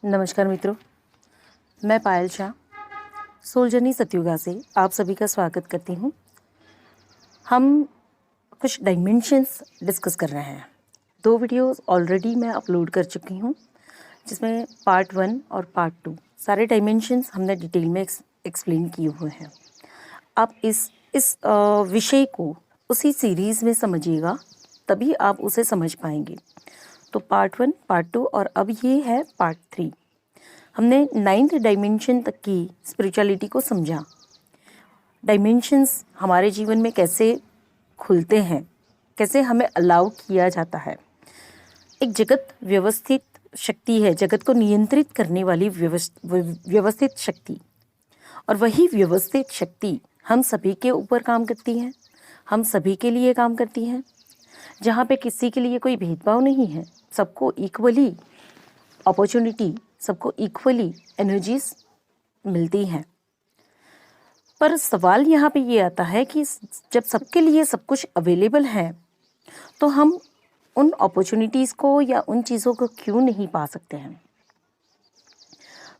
नमस्कार मित्रों, मैं पायल शाह सोल जर्नी सतयुगा से आप सभी का स्वागत करती हूँ। हम कुछ डायमेंशंस डिस्कस कर रहे हैं। 2 वीडियोस ऑलरेडी मैं अपलोड कर चुकी हूँ, जिसमें पार्ट 1 और पार्ट 2 सारे डायमेंशंस हमने डिटेल में एक्सप्लेन किए हुए हैं। आप इस विषय को उसी सीरीज़ में समझिएगा, तभी आप उसे समझ पाएंगे। तो पार्ट 1, पार्ट 2 और अब ये है पार्ट 3। हमने 9th डायमेंशन तक की स्पिरिचुअलिटी को समझा। डायमेंशंस हमारे जीवन में कैसे खुलते हैं, कैसे हमें अलाउ किया जाता है। एक जगत व्यवस्थित शक्ति है, जगत को नियंत्रित करने वाली व्यवस्थित शक्ति, और वही व्यवस्थित शक्ति हम सभी के ऊपर काम करती है, हम सभी के लिए काम करती है। जहाँ पे किसी के लिए कोई भेदभाव नहीं है, सबको इक्वली अपॉर्चुनिटी, सबको इक्वली एनर्जीज मिलती हैं। पर सवाल यहाँ पे ये आता है कि जब सबके लिए सब कुछ अवेलेबल है, तो हम उन अपॉर्चुनिटीज़ को या उन चीज़ों को क्यों नहीं पा सकते हैं।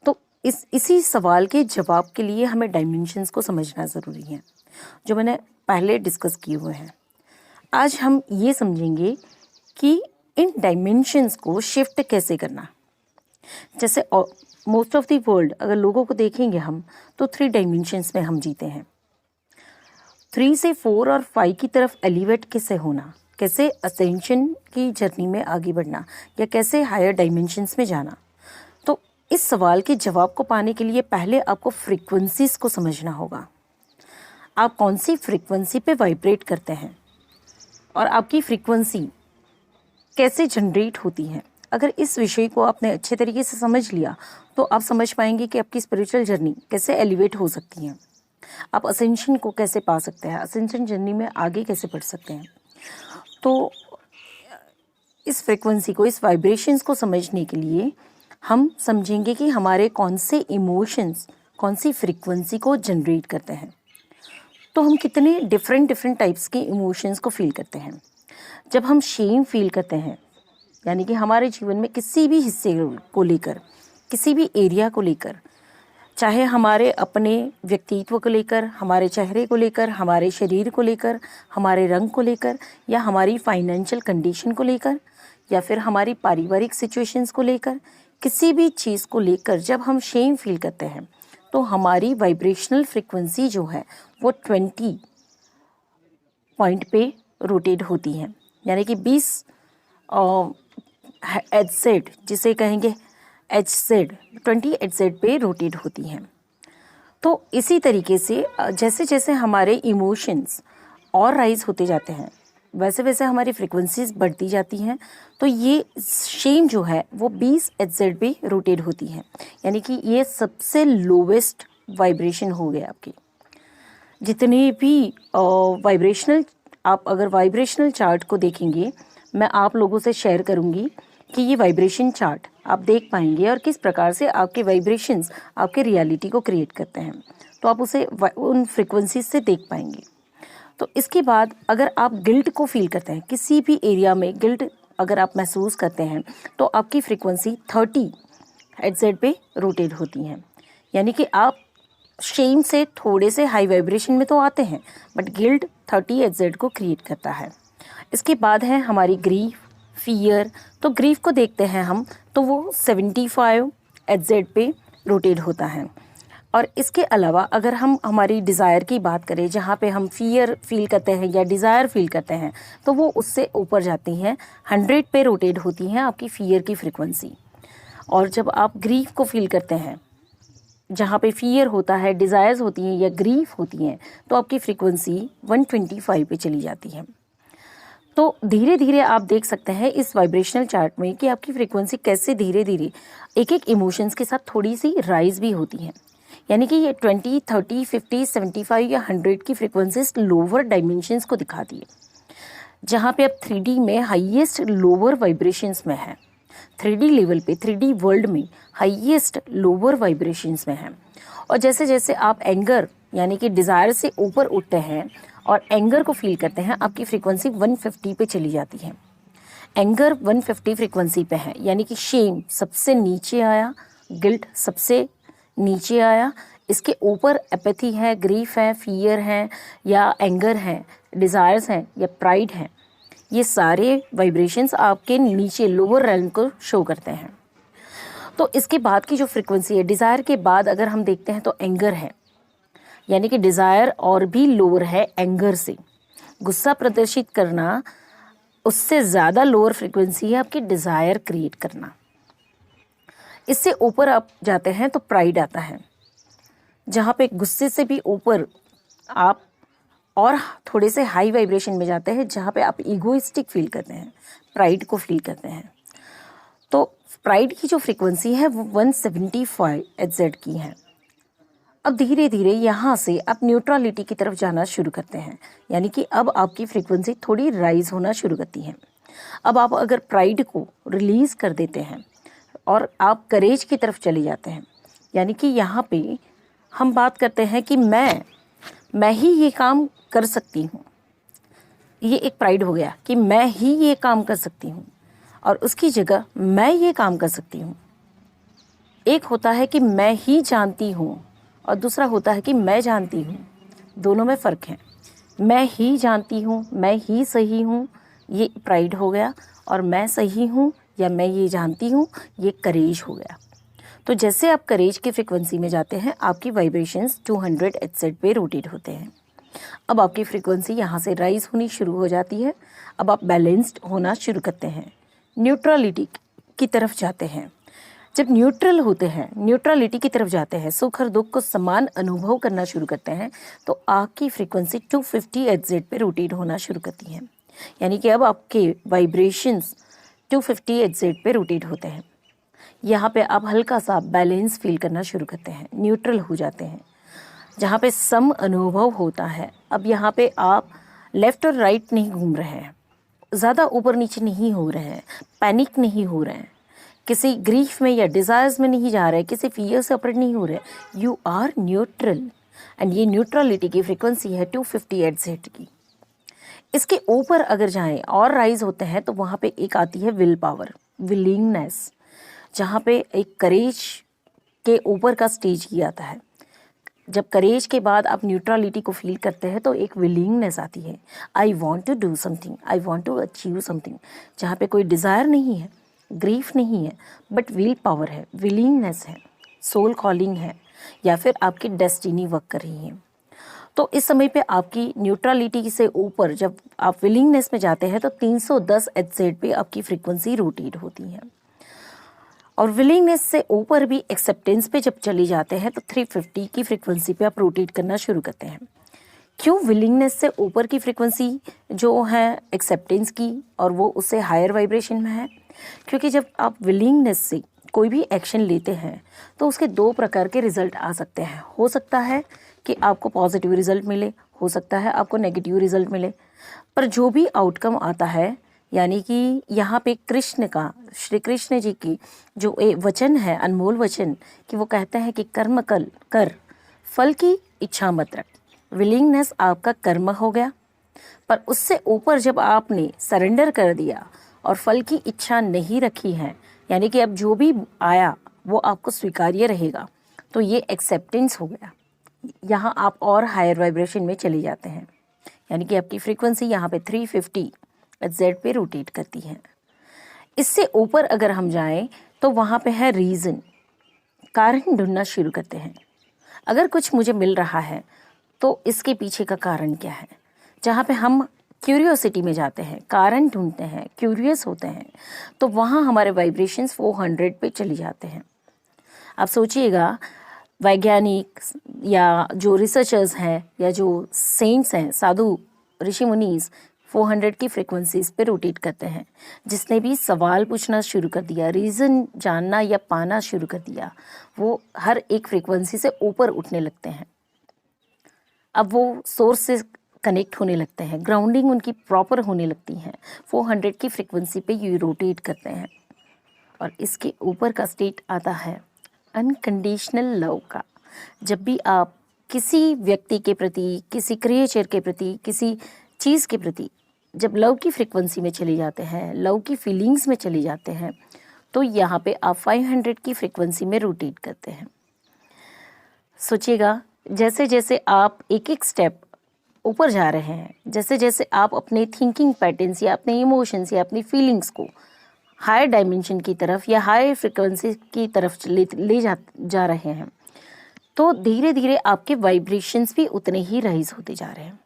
तो इसी सवाल के जवाब के लिए हमें डायमेंशंस को समझना ज़रूरी है, जो मैंने पहले डिस्कस किए हुए हैं। आज हम ये समझेंगे कि इन डायमेंशंस को शिफ्ट कैसे करना। जैसे मोस्ट ऑफ द वर्ल्ड अगर लोगों को देखेंगे हम, तो 3 डायमेंशंस में हम जीते हैं। 3 से 4 और 5 की तरफ एलिवेट कैसे होना, कैसे असेंशन की जर्नी में आगे बढ़ना, या कैसे हायर डायमेंशंस में जाना। तो इस सवाल के जवाब को पाने के लिए पहले आपको फ्रीक्वेंसीज को समझना होगा। आप कौन सी फ्रीक्वेंसी पे वाइब्रेट करते हैं और आपकी फ्रीक्वेंसी कैसे जनरेट होती है। अगर इस विषय को आपने अच्छे तरीके से समझ लिया, तो आप समझ पाएंगे कि आपकी स्पिरिचुअल जर्नी कैसे एलिवेट हो सकती है, आप असेंशन को कैसे पा सकते हैं, असेंशन जर्नी में आगे कैसे बढ़ सकते हैं। तो इस फ्रीक्वेंसी को, इस वाइब्रेशंस को समझने के लिए हम समझेंगे कि हमारे कौन से इमोशंस कौन सी फ्रीक्वेंसी को जनरेट करते हैं। तो हम कितने डिफरेंट टाइप्स के इमोशंस को फील करते हैं। जब हम शेम फील करते हैं, यानी कि हमारे जीवन में किसी भी हिस्से को लेकर, किसी भी एरिया को लेकर, चाहे हमारे अपने व्यक्तित्व को लेकर, हमारे चेहरे को लेकर, हमारे शरीर को लेकर, हमारे रंग को लेकर, या हमारी फाइनेंशियल कंडीशन को लेकर, या फिर हमारी पारिवारिक सिचुएशंस को लेकर, किसी भी चीज़ को लेकर जब हम शेम फील करते हैं, तो हमारी वाइब्रेशनल फ्रिक्वेंसी जो है वो 20 पॉइंट पे रोटेट होती है, यानी कि 20 HZ, जिसे कहेंगे HZ, 20 HZ पे रोटेट होती हैं। तो इसी तरीके से जैसे जैसे हमारे इमोशंस और राइज होते जाते हैं, वैसे वैसे हमारी फ्रिक्वेंसीज बढ़ती जाती हैं। तो ये शेम जो है वो 20 HZ पे रोटेट होती है, यानी कि ये सबसे लोवेस्ट वाइब्रेशन हो गया आपकी। जितने भी वाइब्रेशनल, आप अगर वाइब्रेशनल चार्ट को देखेंगे, मैं आप लोगों से शेयर करूंगी कि ये वाइब्रेशन चार्ट आप देख पाएंगे और किस प्रकार से आपके वाइब्रेशंस आपके रियलिटी को क्रिएट करते हैं। तो आप उसे उन फ्रिक्वेंसीज से देख पाएंगे। तो इसके बाद अगर आप गिल्ट को फील करते हैं, किसी भी एरिया में गिल्ट अगर आप महसूस करते हैं, तो आपकी फ्रिक्वेंसी 30 HZ पे रोटेट होती हैं, यानी कि आप शेम से थोड़े से हाई वाइब्रेशन में तो आते हैं, बट गिल्ट 30 HZ को क्रिएट करता है। इसके बाद है हमारी ग्रीफ, फियर। तो ग्रीफ को देखते हैं हम, तो वो 75 HZ पे रोटेट होता है। और इसके अलावा अगर हम हमारी डिज़ायर की बात करें, जहाँ पे हम फियर फील करते हैं या डिज़ायर फील करते हैं, तो वो उससे ऊपर जाती हैं, 100 पे रोटेट होती हैं आपकी फियर की फ्रिक्वेंसी। और जब आप ग्रीफ को फील करते हैं, जहाँ पे फियर होता है, डिज़ायर्स होती हैं या ग्रीफ होती हैं, तो आपकी फ्रिक्वेंसी 125 पे चली जाती है। तो धीरे धीरे आप देख सकते हैं इस वाइब्रेशनल चार्ट में कि आपकी फ्रिक्वेंसी कैसे धीरे धीरे एक एक इमोशंस के साथ थोड़ी सी राइज भी होती है, यानी कि ये 20, 30, 50, 75 या 100 की फ्रिक्वेंसीज लोअर डायमेंशंस को दिखाती है, जहाँ पे अब 3D में हाईएस्ट लोअर वाइब्रेशंस में है। 3D लेवल पे, 3D वर्ल्ड में हाईएस्ट लोअर वाइब्रेशंस में है। और जैसे जैसे आप एंगर यानी कि डिज़ायर से ऊपर उठते हैं और एंगर को फील करते हैं, आपकी फ्रीक्वेंसी 150 पे चली जाती है। एंगर 150 फ्रीक्वेंसी पे है, यानी कि शेम सबसे नीचे आया, गिल्ट सबसे नीचे आया, इसके ऊपर एपैथी है, ग्रीफ है, फियर है या एंगर है, डिज़ायर्स हैं या प्राइड है। ये सारे वाइब्रेशंस आपके नीचे लोअर रेल्म को शो करते हैं। तो इसके बाद की जो फ्रीक्वेंसी है, डिज़ायर के बाद अगर हम देखते हैं तो एंगर है, यानी कि डिज़ायर और भी लोअर है एंगर से। गुस्सा प्रदर्शित करना उससे ज़्यादा लोअर फ्रीक्वेंसी है आपकी डिज़ायर क्रिएट करना। इससे ऊपर आप जाते हैं तो प्राइड आता है, जहाँ पे गुस्से से भी ऊपर आप और थोड़े से हाई वाइब्रेशन में जाते हैं, जहाँ पे आप ईगोइस्टिक फील करते हैं, प्राइड को फील करते हैं। तो प्राइड की जो फ्रीक्वेंसी है वो 175 HZ की है। अब धीरे धीरे यहाँ से आप न्यूट्रलिटी की तरफ जाना शुरू करते हैं, यानी कि अब आपकी फ्रीक्वेंसी थोड़ी राइज होना शुरू करती है। अब आप अगर प्राइड को रिलीज़ कर देते हैं और आप करेज की तरफ चले जाते हैं, यानी कि यहाँ पे हम बात करते हैं कि मैं ही ये काम कर सकती हूँ। ये एक प्राइड हो गया कि मैं ही ये काम कर सकती हूँ, और उसकी जगह मैं ये काम कर सकती हूँ। एक होता है कि मैं ही जानती हूँ और दूसरा होता है कि मैं जानती हूँ। दोनों में फ़र्क है। मैं ही जानती हूँ, मैं ही सही हूँ, ये प्राइड हो गया, और मैं सही हूँ या मैं ये जानती हूँ, ये करेज हो गया। तो जैसे आप करेज की फ्रीक्वेंसी में जाते हैं, आपकी वाइब्रेशंस 200 HZ पे रोटेट होते हैं। अब आपकी फ्रीक्वेंसी यहाँ से राइज होनी शुरू हो जाती है। अब आप बैलेंस्ड होना शुरू करते हैं, न्यूट्रलिटी की तरफ जाते हैं। जब न्यूट्रल होते हैं, न्यूट्रलिटी की तरफ जाते हैं, सुख और दुख को समान अनुभव करना शुरू करते हैं, तो आपकी फ्रीक्वेंसी 250 HZ पे रोटेट होना शुरू करती है। यानी कि अब आपके वाइब्रेशंस 250 HZ पे रोटेट होते हैं। यहाँ पे आप हल्का सा बैलेंस फील करना शुरू करते हैं, न्यूट्रल हो जाते हैं, जहाँ पे सम अनुभव होता है। अब यहाँ पे आप लेफ़्ट और राइट नहीं घूम रहे हैं, ज़्यादा ऊपर नीचे नहीं हो रहे हैं, पैनिक नहीं हो रहे हैं, किसी ग्रीफ में या डिज़ायर्स में नहीं जा रहे, किसी फियर से ऑपरेट नहीं हो रहे। यू आर न्यूट्रल, एंड ये न्यूट्रलिटी की फ्रीक्वेंसी है 250 HZ की। इसके ऊपर अगर जाएं और राइज होते हैं तो वहाँ पे एक आती है विल पावर, विलिंगनेस, जहाँ पे एक करेज के ऊपर का स्टेज ही आता है। जब करेज के बाद आप न्यूट्रलिटी को फील करते हैं तो एक विलिंगनेस आती है। I want to do something, I want to achieve something, जहाँ पे कोई डिज़ायर नहीं है, ग्रीफ नहीं है, बट विल पावर है, विलिंगनेस है, सोल कॉलिंग है, या फिर आपकी डेस्टिनी वर्क कर रही है। तो इस समय पे आपकी न्यूट्रलिटी से ऊपर जब आप विलिंगनेस में जाते हैं तो 310 HZ पे आपकी फ्रीक्वेंसी रोटेट होती है। और विलिंगनेस से ऊपर भी एक्सेप्टेंस पे जब चले जाते हैं तो 350 की फ्रीक्वेंसी पे आप रोटेट करना शुरू करते हैं। क्यों विलिंगनेस से ऊपर की फ्रीक्वेंसी जो है एक्सेप्टेंस की, और वो उससे हायर वाइब्रेशन में है? क्योंकि जब आप विलिंगनेस से कोई भी एक्शन लेते हैं तो उसके दो प्रकार के रिजल्ट आ सकते हैं। हो सकता है कि आपको पॉजिटिव रिजल्ट मिले, हो सकता है आपको नेगेटिव रिजल्ट मिले, पर जो भी आउटकम आता है, यानी कि यहाँ पे कृष्ण का, श्री कृष्ण जी की जो एक वचन है, अनमोल वचन, कि वो कहते हैं कि कर्म कर, फल की इच्छा मत रख। विलिंगनेस आपका कर्म हो गया, पर उससे ऊपर जब आपने सरेंडर कर दिया और फल की इच्छा नहीं रखी है, यानी कि अब जो भी आया वो आपको स्वीकार्य रहेगा, तो ये एक्सेप्टेंस हो गया। यहाँ आप और हायर वाइब्रेशन में चले जाते हैं, यानी कि आपकी फ्रीक्वेंसी यहाँ पे 350 HZ पे रोटेट करती है। इससे ऊपर अगर हम जाएं तो वहाँ पे है रीज़न, कारण ढूंढना शुरू करते हैं। अगर कुछ मुझे मिल रहा है तो इसके पीछे का कारण क्या है, जहाँ पे हम क्यूरियोसिटी में जाते हैं, कारण ढूंढते हैं, क्यूरियस होते हैं, तो वहाँ हमारे वाइब्रेशंस 400 पे चले जाते हैं। आप सोचिएगा, वैज्ञानिक या जो रिसर्चर्स हैं या जो सेंट्स हैं, साधु ऋषि मुनीस 400 की फ्रीक्वेंसीज पे रोटेट करते हैं। जिसने भी सवाल पूछना शुरू कर दिया, रीज़न जानना या पाना शुरू कर दिया, वो हर एक फ्रीक्वेंसी से ऊपर उठने लगते हैं। अब वो सोर्स से कनेक्ट होने लगते हैं, ग्राउंडिंग उनकी प्रॉपर होने लगती है। 400 की फ्रीक्वेंसी पे ये रोटेट करते हैं, और इसके ऊपर का स्टेट आता है अनकंडीशनल लव का। जब भी आप किसी व्यक्ति के प्रति, किसी क्रिएचर के प्रति, किसी चीज़ के प्रति जब लव की फ्रीक्वेंसी में चले जाते हैं, लव की फीलिंग्स में चले जाते हैं, तो तो यहाँ पे आप 500 की फ्रीक्वेंसी में रोटेट करते हैं। सोचिएगा, जैसे जैसे आप एक एक स्टेप ऊपर जा रहे हैं, जैसे जैसे आप अपने थिंकिंग पैटर्न्स या अपने इमोशंस या अपनी फीलिंग्स को हायर डायमेंशन की तरफ या हायर फ्रिक्वेंसी की तरफ ले जा रहे हैं, तो धीरे धीरे आपके वाइब्रेशंस भी उतने ही राइज होते जा रहे हैं।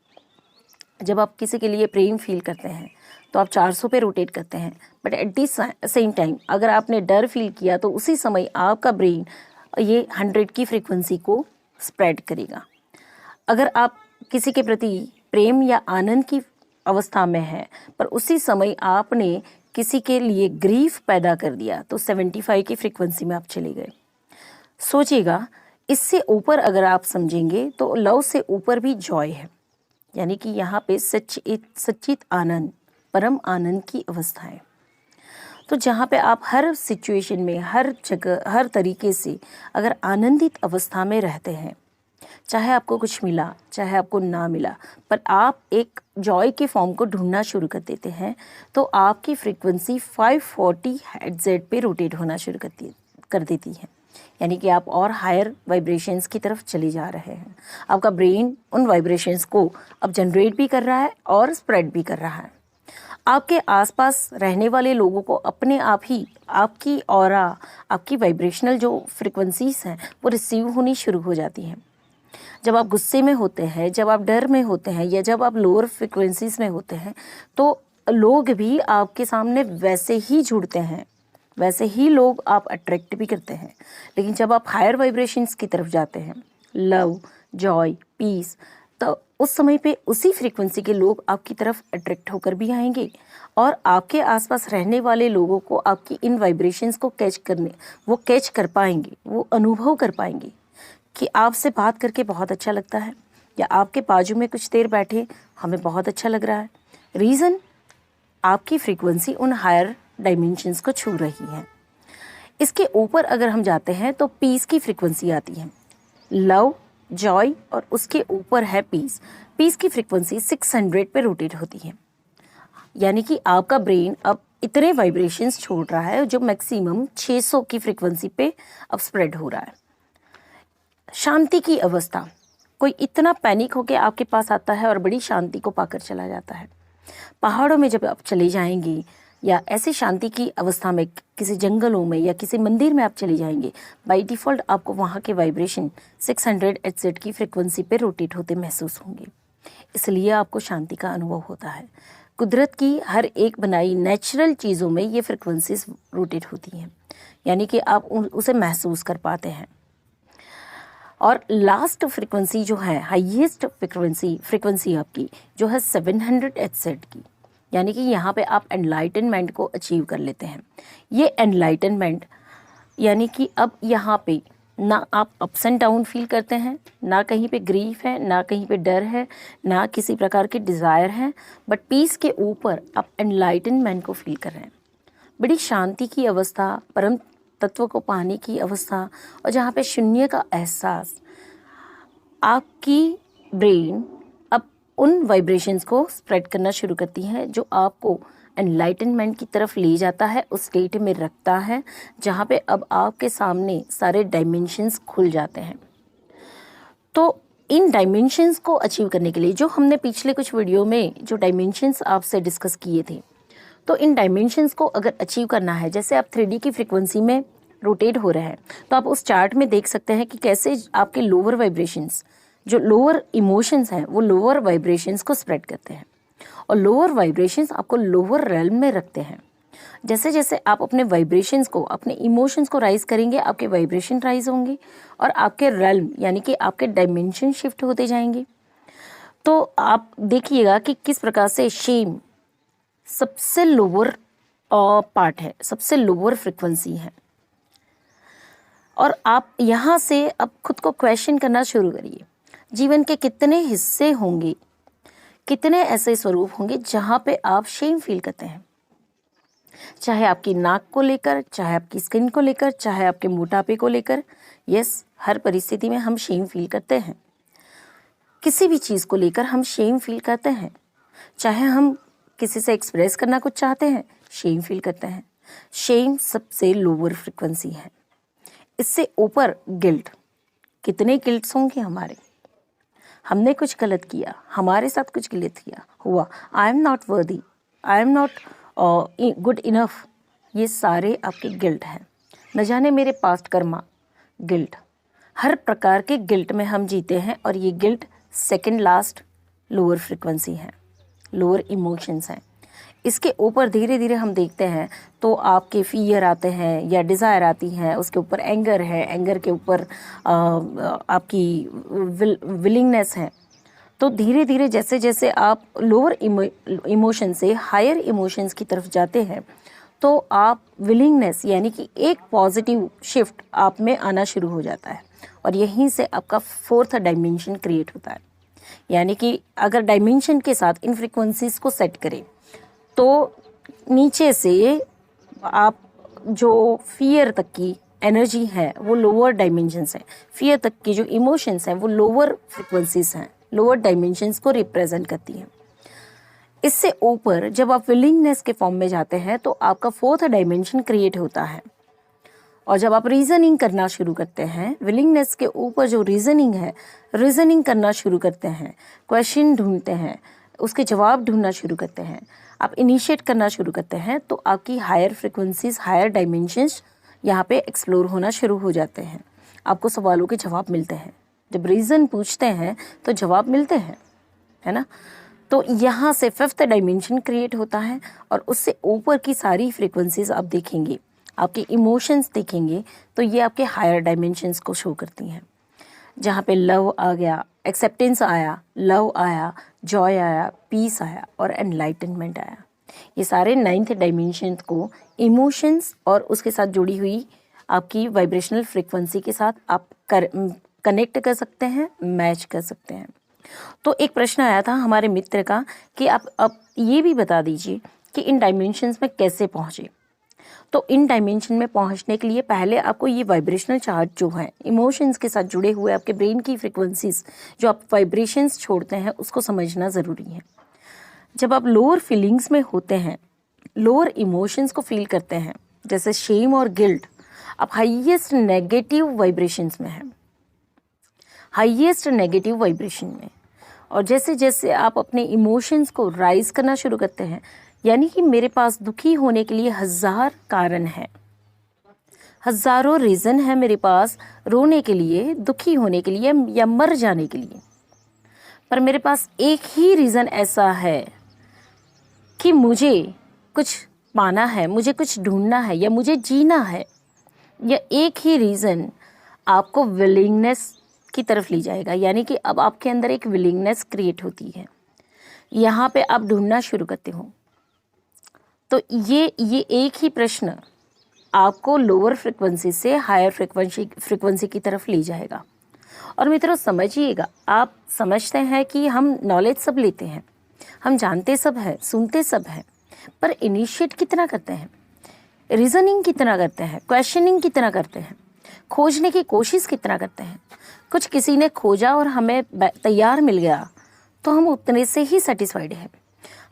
जब आप किसी के लिए प्रेम फील करते हैं तो आप 400 पे रोटेट करते हैं, but at the same time अगर आपने डर फील किया तो उसी समय आपका ब्रेन ये 100 की फ्रीक्वेंसी को स्प्रेड करेगा। अगर आप किसी के प्रति प्रेम या आनंद की अवस्था में है पर उसी समय आपने किसी के लिए ग्रीफ पैदा कर दिया तो 75 की फ्रीक्वेंसी में आप चले गए। सोचिएगा, इससे ऊपर अगर आप समझेंगे तो लव से ऊपर भी जॉय है, यानी कि यहाँ पे सच्चित आनंद, परम आनंद की अवस्था है। तो जहाँ पे आप हर सिचुएशन में, हर जगह, हर तरीके से अगर आनंदित अवस्था में रहते हैं, चाहे आपको कुछ मिला चाहे आपको ना मिला, पर आप एक जॉय के फॉर्म को ढूंढना शुरू कर देते हैं, तो आपकी फ्रीक्वेंसी 540 हर्ट्ज पे रोटेट होना शुरू कर देती है, यानी कि आप और हायर वाइब्रेशंस की तरफ चले जा रहे हैं। आपका ब्रेन उन वाइब्रेशंस को अब जनरेट भी कर रहा है और स्प्रेड भी कर रहा है। आपके आसपास रहने वाले लोगों को अपने आप ही आपकी ऑरा, आपकी वाइब्रेशनल जो फ्रिक्वेंसीज हैं वो रिसीव होनी शुरू हो जाती हैं। जब आप गुस्से में होते हैं, जब आप डर में होते हैं या जब आप लोअर फ्रिक्वेंसीज में होते हैं, तो लोग भी आपके सामने वैसे ही जुड़ते हैं, वैसे ही लोग आप अट्रैक्ट भी करते हैं। लेकिन जब आप हायर वाइब्रेशंस की तरफ जाते हैं, लव, जॉय, पीस, तो उस समय पे उसी फ्रीक्वेंसी के लोग आपकी तरफ अट्रैक्ट होकर भी आएंगे और आपके आसपास रहने वाले लोगों को आपकी इन वाइब्रेशंस को कैच कर पाएंगे, वो अनुभव कर पाएंगे कि आपसे बात करके बहुत अच्छा लगता है या आपके बाजू में कुछ देर बैठे हमें बहुत अच्छा लग रहा है। रीज़न, आपकी फ्रीक्वेंसी उन हायर डायमेंशंस को छू रही है। इसके ऊपर अगर हम जाते हैं तो पीस की फ्रीक्वेंसी आती है, लव, जॉय और उसके ऊपर है पीस। पीस की फ्रीक्वेंसी 600 पे रोटेट होती है, यानी कि आपका ब्रेन अब इतने वाइब्रेशंस छोड़ रहा है जो मैक्सिमम 600 की फ्रीक्वेंसी पे अब स्प्रेड हो रहा है। शांति की अवस्था, कोई इतना पैनिक होके आपके पास आता है और बड़ी शांति को पाकर चला जाता है। पहाड़ों में जब आप चले जाएंगे या ऐसे शांति की अवस्था में किसी जंगलों में या किसी मंदिर में आप चले जाएंगे, बाय डिफ़ॉल्ट आपको वहाँ के वाइब्रेशन 600 हर्ट्ज की फ्रिक्वेंसी पे रोटेट होते महसूस होंगे, इसलिए आपको शांति का अनुभव होता है। कुदरत की हर एक बनाई नेचुरल चीज़ों में ये फ्रिक्वेंसीज रोटेट होती हैं, यानी कि आप उसे महसूस कर पाते हैं। और लास्ट फ्रिक्वेंसी जो है, हाईएस्ट फ्रिक्वेंसी आपकी जो है 700 हर्ट्ज की, यानी कि यहाँ पे आप एनलाइटनमेंट को अचीव कर लेते हैं। ये एनलाइटनमेंट यानी कि अब यहाँ पे ना आप अप्स एंड डाउन फील करते हैं, ना कहीं पे ग्रीफ है, ना कहीं पे डर है, ना किसी प्रकार के डिज़ायर है, बट पीस के ऊपर आप एनलाइटनमेंट को फील कर रहे हैं। बड़ी शांति की अवस्था, परम तत्व को पाने की अवस्था, और जहाँ पे शून्य का एहसास। आपकी ब्रेन अब उन वाइब्रेशंस को स्प्रेड करना शुरू करती है जो आपको एनलाइटनमेंट की तरफ ले जाता है, उस स्टेट में रखता है जहाँ पे अब आपके सामने सारे डायमेंशंस खुल जाते हैं। तो इन डायमेंशंस को अचीव करने के लिए जो हमने पिछले कुछ वीडियो में जो डायमेंशंस आपसे डिस्कस किए थे, तो इन डायमेंशंस को अगर अचीव करना है, जैसे आप 3D की फ्रिक्वेंसी में रोटेट हो रहे हैं, तो आप उस चार्ट में देख सकते हैं कि कैसे आपके लोअर वाइब्रेशंस, जो लोअर इमोशंस हैं, वो लोअर वाइब्रेशंस को स्प्रेड करते हैं और लोअर वाइब्रेशंस आपको लोअर रेल्म में रखते हैं। जैसे जैसे आप अपने वाइब्रेशंस को, अपने इमोशंस को राइज करेंगे, आपके वाइब्रेशन राइज होंगे और आपके रेल्म यानी कि आपके डायमेंशन शिफ्ट होते जाएंगे। तो आप देखिएगा कि किस प्रकार से शेम सबसे लोअर पार्ट है, सबसे लोअर फ्रिक्वेंसी है, और आप यहाँ से अब खुद को क्वेश्चन करना शुरू करिए, जीवन के कितने हिस्से होंगे, कितने ऐसे स्वरूप होंगे जहाँ पे आप शेम फील करते हैं, चाहे आपकी नाक को लेकर, चाहे आपकी स्किन को लेकर, चाहे आपके मोटापे को लेकर। यस, हर परिस्थिति में हम शेम फील करते हैं, किसी भी चीज़ को लेकर हम शेम फील करते हैं। चाहे हम किसी से एक्सप्रेस करना कुछ चाहते हैं, शेम फील करते हैं। शेम सबसे लोअर फ्रिक्वेंसी है। इससे ऊपर गिल्ट, कितने गिल्ट्स होंगे हमारे, हमने कुछ गलत किया, हमारे साथ कुछ गलत किया हुआ, I am not worthy, I am not good enough, ये सारे आपके गिल्ट हैं। न जाने मेरे पास्ट कर्मा, गिल्ट, हर प्रकार के गिल्ट में हम जीते हैं और ये guilt second last lower frequency है, लोअर इमोशंस हैं। इसके ऊपर धीरे धीरे हम देखते हैं तो आपके फियर आते हैं या डिज़ायर आती है, उसके ऊपर एंगर है, एंगर के ऊपर आपकी विलिंगनेस है। तो धीरे धीरे जैसे जैसे आप लोअर इमोशन से हायर इमोशंस की तरफ जाते हैं तो आप विलिंगनेस यानी कि एक पॉजिटिव शिफ्ट आप में आना शुरू हो जाता है और यहीं से आपका फोर्थ डायमेंशन क्रिएट होता है। यानी कि अगर डायमेंशन के साथ इन फ्रिक्वेंसीज को सेट करें तो नीचे से आप जो फियर तक की एनर्जी है वो लोअर डायमेंशंस हैं, फियर तक की जो इमोशंस हैं वो लोअर फ्रिक्वेंसीज हैं, लोअर डायमेंशंस को रिप्रेजेंट करती हैं। इससे ऊपर जब आप विलिंगनेस के फॉर्म में जाते हैं तो आपका फोर्थ डायमेंशन क्रिएट होता है और जब आप रीजनिंग करना शुरू करते हैं, विलिंगनेस के ऊपर जो रीजनिंग है, रीजनिंग करना शुरू करते हैं, क्वेश्चन ढूंढते हैं, उसके जवाब ढूंढना शुरू करते हैं, आप इनिशिएट करना शुरू करते हैं तो आपकी हायर फ्रिक्वेंसीज, हायर डायमेंशंस यहाँ पे एक्सप्लोर होना शुरू हो जाते हैं। आपको सवालों के जवाब मिलते हैं, जब रीज़न पूछते हैं तो जवाब मिलते हैं, है ना। तो यहाँ से फिफ्थ डायमेंशन क्रिएट होता है और उससे ऊपर की सारी फ्रिक्वेंसीज आप देखेंगे, आपके इमोशंस देखेंगे तो ये आपके हायर डायमेंशंस को शो करती हैं, जहाँ पे लव आ गया, एक्सेप्टेंस आया, लव आया, जॉय आया, पीस आया और एनलाइटनमेंट आया। ये सारे नाइन्थ डायमेंशन को इमोशंस और उसके साथ जुड़ी हुई आपकी वाइब्रेशनल फ्रिक्वेंसी के साथ आप कनेक्ट कर सकते हैं, मैच कर सकते हैं। तो एक प्रश्न आया था हमारे मित्र का कि आप अब ये भी बता दीजिए कि इन डायमेंशंस में कैसे पहुँचे। तो इन डायमेंशन में पहुंचने के लिए पहले आपको ये वाइब्रेशनल चार्ट जो है, इमोशंस के साथ जुड़े हुए आपके ब्रेन की फ्रिक्वेंसीज जो आप वाइब्रेशंस छोड़ते हैं उसको समझना ज़रूरी है। जब आप लोअर फीलिंग्स में होते हैं, लोअर इमोशंस को फील करते हैं, जैसे शेम और गिल्ट, आप हाईएस्ट नेगेटिव वाइब्रेशंस में हैं, हाईएस्ट नेगेटिव वाइब्रेशन में। और जैसे जैसे आप अपने इमोशंस को राइज करना शुरू करते हैं, यानी कि मेरे पास दुखी होने के लिए हजार कारण है, हजारों रीज़न है मेरे पास रोने के लिए, दुखी होने के लिए या मर जाने के लिए, पर मेरे पास एक ही रीज़न ऐसा है कि मुझे कुछ पाना है, मुझे कुछ ढूंढना है या मुझे जीना है। यह एक ही रीज़न आपको विलिंगनेस की तरफ ले जाएगा, यानी कि अब आपके अंदर एक विलिंगनेस क्रिएट होती है, यहाँ पे आप ढूंढना शुरू करते हो। तो ये एक ही प्रश्न आपको लोअर फ्रिक्वेंसी से हायर फ्रिक्वेंसी की तरफ ले जाएगा। और मित्रों समझिएगा, आप समझते हैं कि हम नॉलेज सब लेते हैं, हम जानते सब है, सुनते सब है, पर इनिशिएट कितना करते हैं, रीजनिंग कितना करते हैं, क्वेश्चनिंग कितना करते हैं, खोजने की कोशिश कितना करते हैं। कुछ किसी ने खोजा और हमें तैयार मिल गया तो हम उतने से ही सेटिस्फाइड हैं।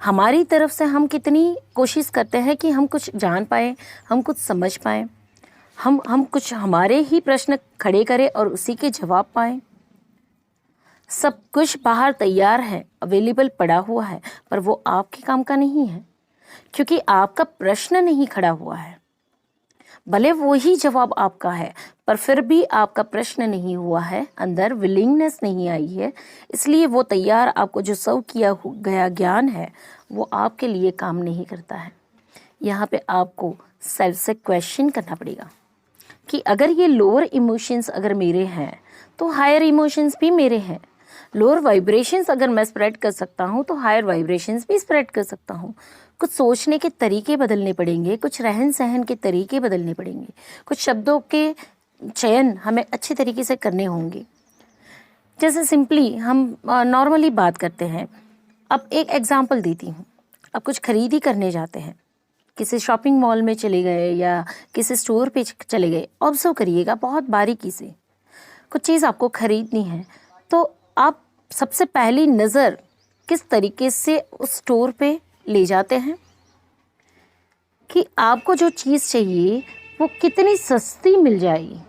हमारी तरफ से हम कितनी कोशिश करते हैं कि हम कुछ जान पाएँ, हम कुछ समझ पाएँ, हम कुछ हमारे ही प्रश्न खड़े करें और उसी के जवाब पाएँ। सब कुछ बाहर तैयार है, अवेलेबल पड़ा हुआ है, पर वो आपके काम का नहीं है क्योंकि आपका प्रश्न नहीं खड़ा हुआ है। भले वो ही जवाब आपका है पर फिर भी आपका प्रश्न नहीं हुआ है, अंदर विलिंगनेस नहीं आई है, इसलिए वो तैयार आपको जो सर्व किया गया ज्ञान है वो आपके लिए काम नहीं करता है। यहाँ पे आपको सेल्फ से क्वेश्चन करना पड़ेगा कि अगर ये लोअर इमोशंस अगर मेरे हैं तो हायर इमोशंस भी मेरे हैं। लोअर वाइब्रेशंस अगर मैं स्प्रेड कर सकता हूँ तो हायर वाइब्रेशंस भी स्प्रेड कर सकता हूँ। कुछ सोचने के तरीके बदलने पड़ेंगे, कुछ रहन सहन के तरीके बदलने पड़ेंगे, कुछ शब्दों के चयन हमें अच्छे तरीके से करने होंगे। जैसे सिंपली हम नॉर्मली बात करते हैं। अब एक एग्जांपल देती हूँ। अब कुछ खरीदी करने जाते हैं, किसी शॉपिंग मॉल में चले गए या किसी स्टोर पे चले गए। ऑब्जर्व करिएगा बहुत बारीकी से, कुछ चीज़ आपको खरीदनी है तो आप सबसे पहली नज़र किस तरीके से उस स्टोर पे ले जाते हैं। कि आपको जो चीज़ चाहिए वो कितनी सस्ती मिल जाएगी,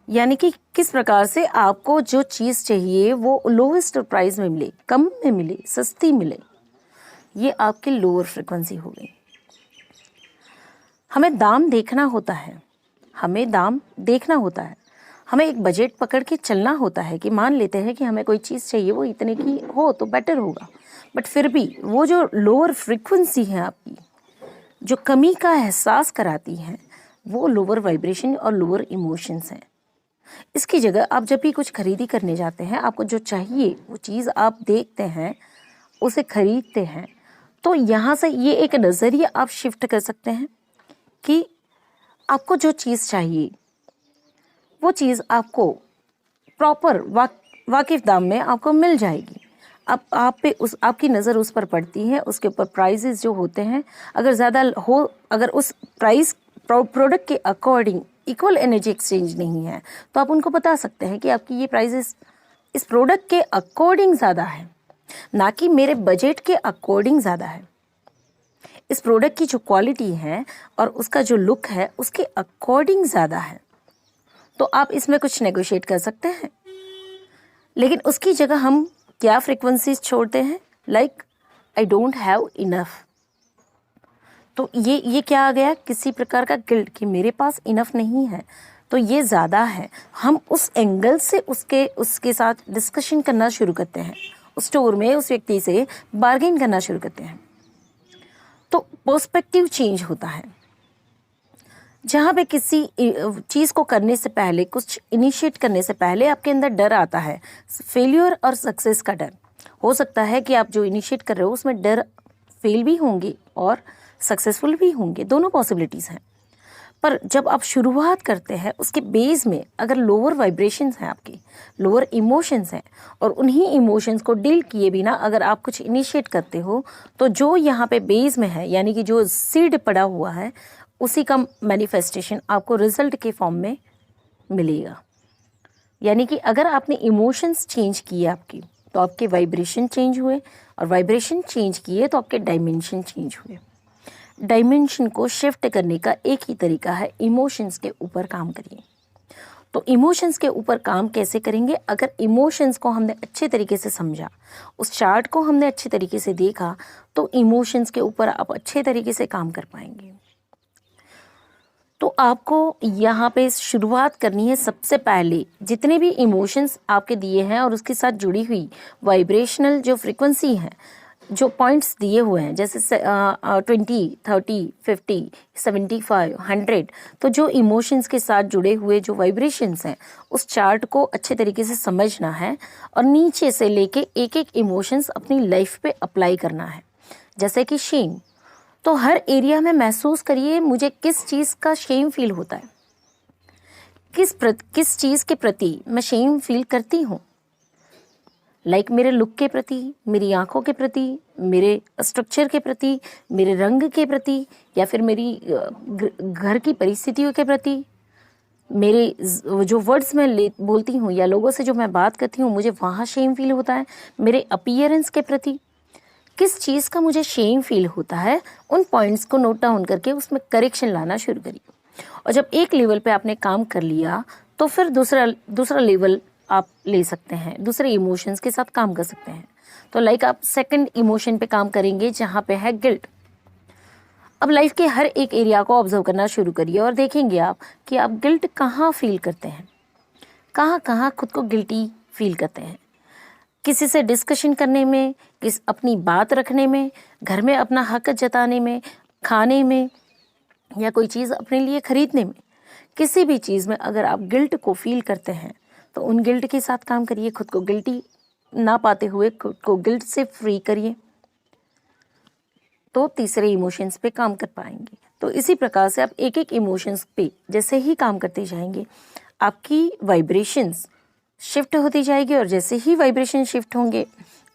यानी कि किस प्रकार से आपको जो चीज़ चाहिए वो लोवेस्ट प्राइस में मिले, कम में मिले, सस्ती मिले। ये आपकी लोअर फ्रिक्वेंसी हो गई। हमें दाम देखना होता है, हमें दाम देखना होता है, हमें एक बजट पकड़ के चलना होता है कि मान लेते हैं कि हमें कोई चीज़ चाहिए वो इतने की हो तो बेटर होगा, बट फिर भी वो जो लोअर फ्रिक्वेंसी है आपकी, जो कमी का एहसास कराती है, वो लोअर वाइब्रेशन और लोअर इमोशंस हैं। इसकी जगह आप जब भी कुछ खरीदी करने जाते हैं, आपको जो चाहिए वो चीज़ आप देखते हैं, उसे खरीदते हैं, तो यहाँ से ये एक नज़रिया आप शिफ्ट कर सकते हैं कि आपको जो चीज़ चाहिए वो चीज़ आपको प्रॉपर वाकिफ दाम में आपको मिल जाएगी। अब आप पे उस आपकी नज़र उस पर पड़ती है, उसके ऊपर प्राइजेस जो होते हैं अगर ज़्यादा हो, अगर उस प्राइस प्रोडक्ट के अकॉर्डिंग इक्वल एनर्जी एक्सचेंज नहीं है तो आप उनको बता सकते हैं कि आपकी ये प्राइजेस इस प्रोडक्ट के अकॉर्डिंग ज़्यादा है, ना कि मेरे बजट के अकॉर्डिंग ज़्यादा है। इस प्रोडक्ट की जो क्वालिटी है और उसका जो लुक है उसके अकॉर्डिंग ज़्यादा है, तो आप इसमें कुछ नेगोशिएट कर सकते हैं। लेकिन उसकी जगह हम क्या फ्रीक्वेंसीज छोड़ते हैं, like I don't have enough. तो ये क्या आ गया, किसी प्रकार का गिल्ट कि मेरे पास इनफ नहीं है, तो ये ज़्यादा है। हम उस एंगल से उसके साथ डिस्कशन करना शुरू करते हैं, उस स्टोर में उस व्यक्ति से बार्गेन करना शुरू करते हैं, तो पर्सपेक्टिव चेंज होता है। जहाँ पे किसी चीज़ को करने से पहले, कुछ इनिशिएट करने से पहले आपके अंदर डर आता है, फेलियर और सक्सेस का डर। हो सकता है कि आप जो इनिशिएट कर रहे हो उसमें डर फेल भी होंगे और सक्सेसफुल भी होंगे, दोनों पॉसिबिलिटीज़ हैं। पर जब आप शुरुआत करते हैं उसके बेस में अगर लोअर वाइब्रेशंस हैं, आपकी लोअर इमोशंस हैं, और उन्हीं इमोशंस को डील किए बिना अगर आप कुछ इनिशिएट करते हो, तो जो यहाँ पे बेस में है, यानी कि जो सीड पड़ा हुआ है, उसी का मैनिफेस्टेशन आपको रिजल्ट के फॉर्म में मिलेगा। यानी कि अगर आपने इमोशंस चेंज किए आपकी, तो आपके वाइब्रेशन चेंज हुए, और वाइब्रेशन चेंज किए तो आपके डायमेंशन चेंज हुए। डायमेंशन को शिफ्ट करने का एक ही तरीका है, इमोशंस के ऊपर काम करिए। तो इमोशंस के ऊपर काम कैसे करेंगे, अगर इमोशंस को हमने अच्छे तरीके से समझा, उस चार्ट को हमने अच्छे तरीके से देखा, तो इमोशंस के ऊपर आप अच्छे तरीके से काम कर पाएंगे। तो आपको यहाँ पे शुरुआत करनी है सबसे पहले, जितने भी इमोशंस आपके दिए हैं और उसके साथ जुड़ी हुई वाइब्रेशनल जो फ्रीक्वेंसी है, जो पॉइंट्स दिए हुए हैं, जैसे 20, 30, 50, 75, 100, तो जो इमोशंस के साथ जुड़े हुए जो वाइब्रेशंस हैं, उस चार्ट को अच्छे तरीके से समझना है और नीचे से लेके एक एक इमोशंस अपनी लाइफ पे अप्लाई करना है। जैसे कि शेम, तो हर एरिया में महसूस करिए मुझे किस चीज़ का शेम फील होता है, किस चीज़ के प्रति मैं शेम फील करती हूँ। लाइक मेरे लुक के प्रति, मेरी आंखों के प्रति, मेरे स्ट्रक्चर के प्रति, मेरे रंग के प्रति, या फिर मेरी घर की परिस्थितियों के प्रति, मेरे जो वर्ड्स मैं बोलती हूँ या लोगों से जो मैं बात करती हूँ, मुझे वहाँ शेम फील होता है। मेरे अपीयरेंस के प्रति किस चीज़ का मुझे शेम फील होता है, उन पॉइंट्स को नोट डाउन करके उसमें करेक्शन लाना शुरू करिए। और जब एक लेवल पे आपने काम कर लिया, तो फिर दूसरा लेवल आप ले सकते हैं, दूसरे इमोशंस के साथ काम कर सकते हैं। तो लाइक आप सेकंड इमोशन पे काम करेंगे जहाँ पे है गिल्ट। अब लाइफ के हर एक एरिया को ऑब्जर्व करना शुरू करिए और देखेंगे आप कि आप गिल्ट कहाँ फील करते हैं, कहाँ कहाँ खुद को गिल्टी फील करते हैं। किसी से डिस्कशन करने में, अपनी बात रखने में, घर में अपना हक जताने में, खाने में, या कोई चीज़ अपने लिए खरीदने में, किसी भी चीज़ में अगर आप गिल्ट को फील करते हैं तो उन गिल्ट के साथ काम करिए। खुद को गिल्टी ना पाते हुए खुद को गिल्ट से फ्री करिए, तो तीसरे इमोशंस पे काम कर पाएंगे। तो इसी प्रकार से आप एक एक इमोशंस पे जैसे ही काम करते जाएंगे, आपकी वाइब्रेशंस शिफ्ट होती जाएगी, और जैसे ही वाइब्रेशन शिफ्ट होंगे,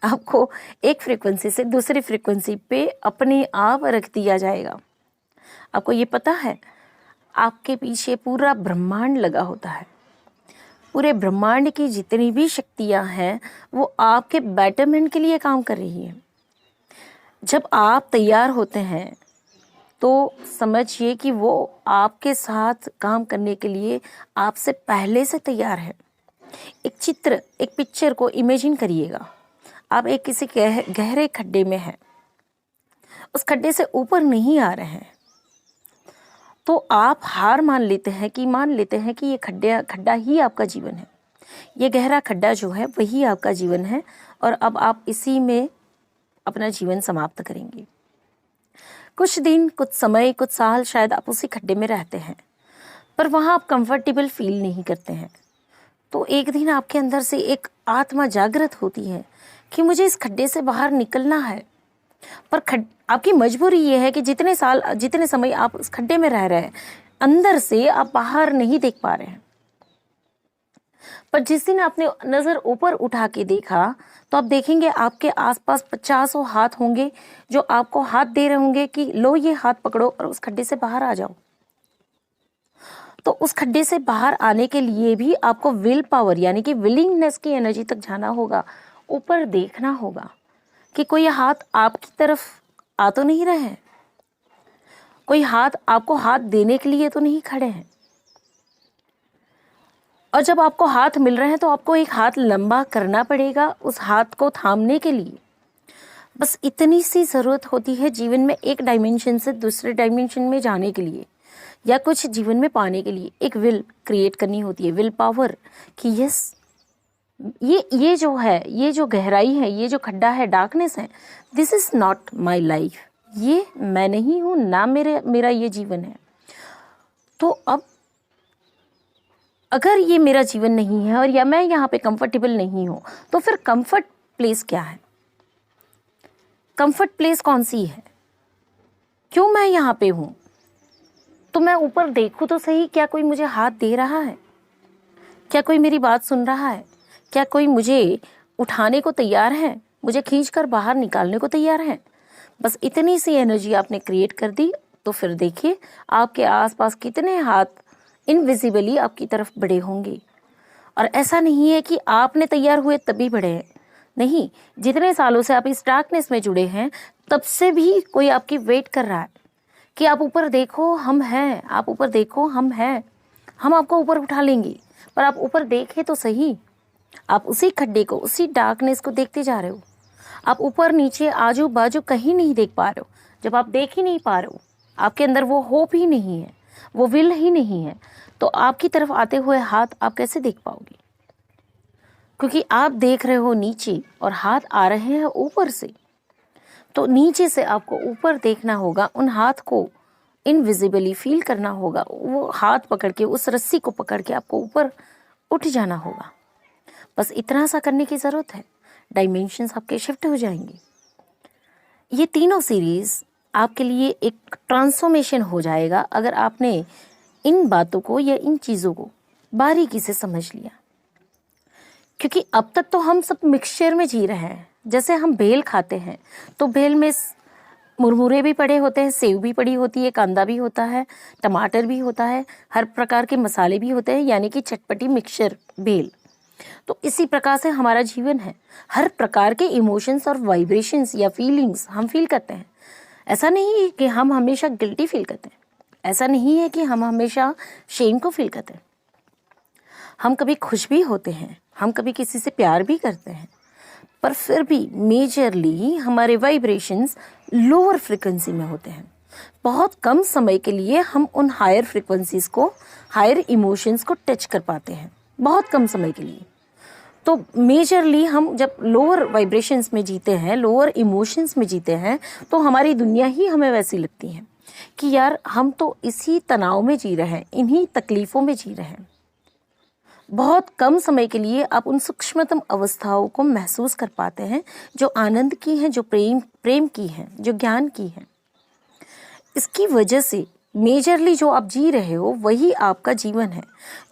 आपको एक फ्रीक्वेंसी से दूसरी फ्रीक्वेंसी पे अपने आप रख दिया जाएगा। आपको ये पता है, आपके पीछे पूरा ब्रह्मांड लगा होता है। पूरे ब्रह्मांड की जितनी भी शक्तियां हैं वो आपके बेटरमेंट के लिए काम कर रही है। जब आप तैयार होते हैं तो समझिए कि वो आपके साथ काम करने के लिए आपसे पहले से तैयार है। एक चित्र, एक पिक्चर को इमेजिन करिएगा। आप एक किसी गहरे खड्डे में हैं, उस खड्डे से ऊपर नहीं आ रहे हैं, तो आप हार मान लेते हैं कि ये खड्डा ही आपका जीवन है। ये गहरा खड्डा जो है वही आपका जीवन है, और अब आप इसी में अपना जीवन समाप्त करेंगे। कुछ दिन, कुछ समय, कुछ साल शायद आप उसी खड्डे में रहते हैं, पर वहाँ आप कंफर्टेबल फील नहीं करते हैं। तो एक दिन आपके अंदर से एक आत्मा जागृत होती है कि मुझे इस खड्डे से बाहर निकलना है। पर आपकी मजबूरी ये है कि जितने समय आप उस खड्डे में रह रहे हैं, अंदर से आप बाहर नहीं देख पा रहे हैं। पर जिस दिन आपने नज़र ऊपर उठा के देखा, तो आप देखेंगे आपके आसपास 50 हाथ होंगे जो आपको हाथ दे रहे होंगे कि लो ये हाथ पकड़ो और उस खड्डे से बाहर आ जाओ। तो उस खड्डे से बाहर आने के लिए भी आपको विल पावर यानी कि विलिंगनेस की एनर्जी तक जाना होगा, ऊपर देखना होगा कि कोई हाथ आपकी तरफ आ तो नहीं रहे हैं, कोई हाथ आपको हाथ देने के लिए तो नहीं खड़े हैं। और जब आपको हाथ मिल रहे हैं तो आपको एक हाथ लंबा करना पड़ेगा उस हाथ को थामने के लिए। बस इतनी सी ज़रूरत होती है जीवन में, एक डायमेंशन से दूसरे डायमेंशन में जाने के लिए या कुछ जीवन में पाने के लिए एक विल क्रिएट करनी होती है, विल पावर, कि यस ये जो है, ये जो गहराई है, ये जो खड्डा है, डार्कनेस है, this is not my life, ये मैं नहीं हूँ, ना मेरा ये जीवन है। तो अब अगर ये मेरा जीवन नहीं है और या मैं यहाँ पे कंफर्टेबल नहीं हूँ, तो फिर कंफर्ट प्लेस क्या है? कंफर्ट प्लेस कौन सी है? क्यों मैं यहाँ पे हूँ? तो मैं ऊपर देखूँ तो सही, क्या कोई मुझे हाथ दे रहा है? क्या कोई मेरी बात सुन रहा है? क्या कोई मुझे उठाने को तैयार है, मुझे खींचकर बाहर निकालने को तैयार है? बस इतनी सी एनर्जी आपने क्रिएट कर दी, तो फिर देखिए आपके आसपास कितने हाथ इनविजिबली आपकी तरफ बढ़े होंगे। और ऐसा नहीं है कि आपने तैयार हुए तभी बढ़े हैं, नहीं, जितने सालों से आप इस डार्कनेस में जुड़े हैं तब से भी कोई आपकी वेट कर रहा है कि आप ऊपर देखो हम हैं, आप ऊपर देखो हम हैं, हम आपको ऊपर उठा लेंगे। पर आप ऊपर देखें तो सही, आप उसी खड्डे को, उसी डार्कनेस को देखते जा रहे हो। आप ऊपर नीचे आजू बाजू कहीं नहीं देख पा रहे हो। जब आप देख ही नहीं पा रहे हो, आपके अंदर वो होप ही नहीं है, वो विल ही नहीं है, तो आपकी तरफ आते हुए हाथ आप कैसे देख पाओगे? क्योंकि आप देख रहे हो नीचे और हाथ आ रहे हैं ऊपर से। तो नीचे से आपको ऊपर देखना होगा, उन हाथ को इनविजिबली फील करना होगा, वो हाथ पकड़ के, उस रस्सी को पकड़ के आपको ऊपर उठ जाना होगा। बस इतना सा करने की ज़रूरत है, डायमेंशंस आपके शिफ्ट हो जाएंगे। ये तीनों सीरीज़ आपके लिए एक ट्रांसफॉर्मेशन हो जाएगा अगर आपने इन बातों को या इन चीज़ों को बारीकी से समझ लिया। क्योंकि अब तक तो हम सब मिक्सचर में जी रहे हैं। जैसे हम भेल खाते हैं तो भेल में मुरमुरे भी पड़े होते हैं, सेव भी पड़ी होती है, कांदा भी होता है, टमाटर भी होता है, हर प्रकार के मसाले भी होते हैं, यानी कि चटपटी मिक्सचर भेल। तो इसी प्रकार से हमारा जीवन है, हर प्रकार के इमोशंस और वाइब्रेशंस या फीलिंग्स हम फील करते हैं। ऐसा नहीं है कि हम हमेशा गिल्टी फील करते हैं, ऐसा नहीं है कि हम हमेशा शेम को फील करते हैं। हम कभी खुश भी होते हैं, हम कभी किसी से प्यार भी करते हैं, पर फिर भी मेजरली हमारे वाइब्रेशंस लोअर फ्रिक्वेंसी में होते हैं। बहुत कम समय के लिए हम उन हायर फ्रिक्वेंसीज को, हायर इमोशंस को टच कर पाते हैं, बहुत कम समय के लिए। तो मेजरली हम जब लोअर वाइब्रेशंस में जीते हैं, लोअर इमोशंस में जीते हैं, तो हमारी दुनिया ही हमें वैसी लगती है कि यार हम तो इसी तनाव में जी रहे हैं, इन्हीं तकलीफ़ों में जी रहे हैं। बहुत कम समय के लिए आप उन सूक्ष्मतम अवस्थाओं को महसूस कर पाते हैं जो आनंद की हैं, जो प्रेम की हैं, जो ज्ञान की हैं। इसकी वजह से मेजरली जो आप जी रहे हो वही आपका जीवन है।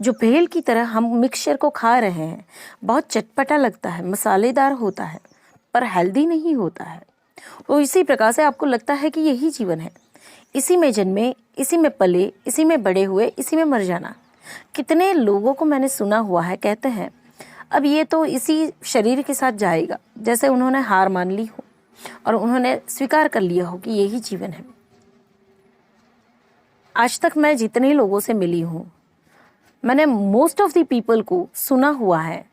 जो भेल की तरह हम मिक्सचर को खा रहे हैं, बहुत चटपटा लगता है, मसालेदार होता है, पर हेल्दी नहीं होता है। तो इसी प्रकार से आपको लगता है कि यही जीवन है, इसी में जन्मे, इसी में पले, इसी में बड़े हुए, इसी में मर जाना। कितने लोगों को मैंने सुना हुआ है, कहते हैं अब ये तो इसी शरीर के साथ जाएगा, जैसे उन्होंने हार मान ली हो और उन्होंने स्वीकार कर लिया हो कि यही जीवन है। आज तक मैं जितने लोगों से मिली हूँ, मैंने मोस्ट ऑफ द पीपल को सुना हुआ है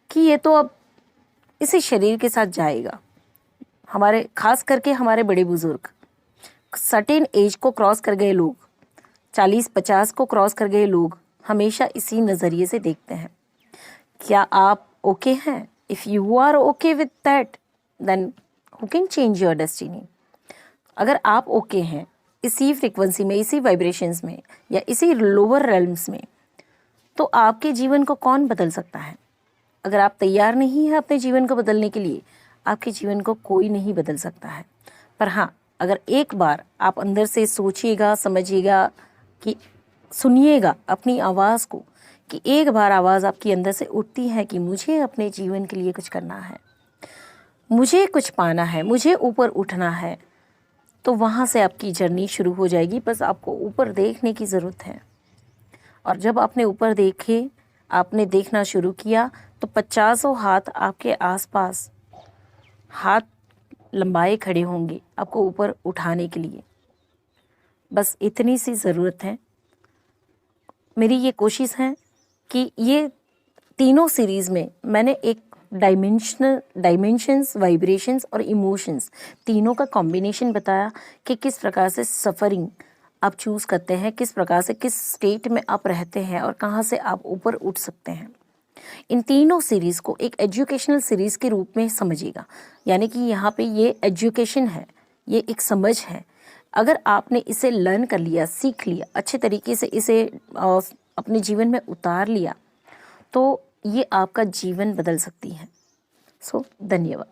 कि ये तो अब इसी शरीर के साथ जाएगा। हमारे खास करके हमारे बड़े बुजुर्ग, सर्टेन एज को क्रॉस कर गए लोग, 40-50 को क्रॉस कर गए लोग हमेशा इसी नज़रिए से देखते हैं। क्या आप ओके हैं? If you are okay with that, then who can change your destiny. अगर आप ओके हैं इसी फ्रीक्वेंसी में, इसी वाइब्रेशंस में या इसी लोअर रेल्म्स में, तो आपके जीवन को कौन बदल सकता है? अगर आप तैयार नहीं हैं अपने जीवन को बदलने के लिए, आपके जीवन को कोई नहीं बदल सकता है। पर हाँ, अगर एक बार आप अंदर से सोचिएगा, समझिएगा, कि सुनिएगा अपनी आवाज़ को, कि एक बार आवाज़ आपकी अंदर से उठती है कि मुझे अपने जीवन के लिए कुछ करना है, मुझे कुछ पाना है, मुझे ऊपर उठना है, तो वहाँ से आपकी जर्नी शुरू हो जाएगी। बस आपको ऊपर देखने की ज़रूरत है। और जब आपने ऊपर देखे, आपने देखना शुरू किया, तो 50 हाथ आपके आसपास हाथ लंबाए खड़े होंगे आपको ऊपर उठाने के लिए। बस इतनी सी ज़रूरत है। मेरी ये कोशिश है कि ये तीनों सीरीज़ में मैंने एक डायमेंशंस, वाइब्रेशंस और इमोशंस, तीनों का कॉम्बिनेशन बताया कि किस प्रकार से सफ़रिंग आप चूज़ करते हैं, किस प्रकार से, किस स्टेट में आप रहते हैं और कहाँ से आप ऊपर उठ सकते हैं। इन तीनों सीरीज़ को एक एजुकेशनल सीरीज़ के रूप में समझिएगा। यानी कि यहाँ पे ये एजुकेशन है, ये एक समझ है। अगर आपने इसे लर्न कर लिया, सीख लिया, अच्छे तरीके से इसे अपने जीवन में उतार लिया, तो ये आपका जीवन बदल सकती है। धन्यवाद।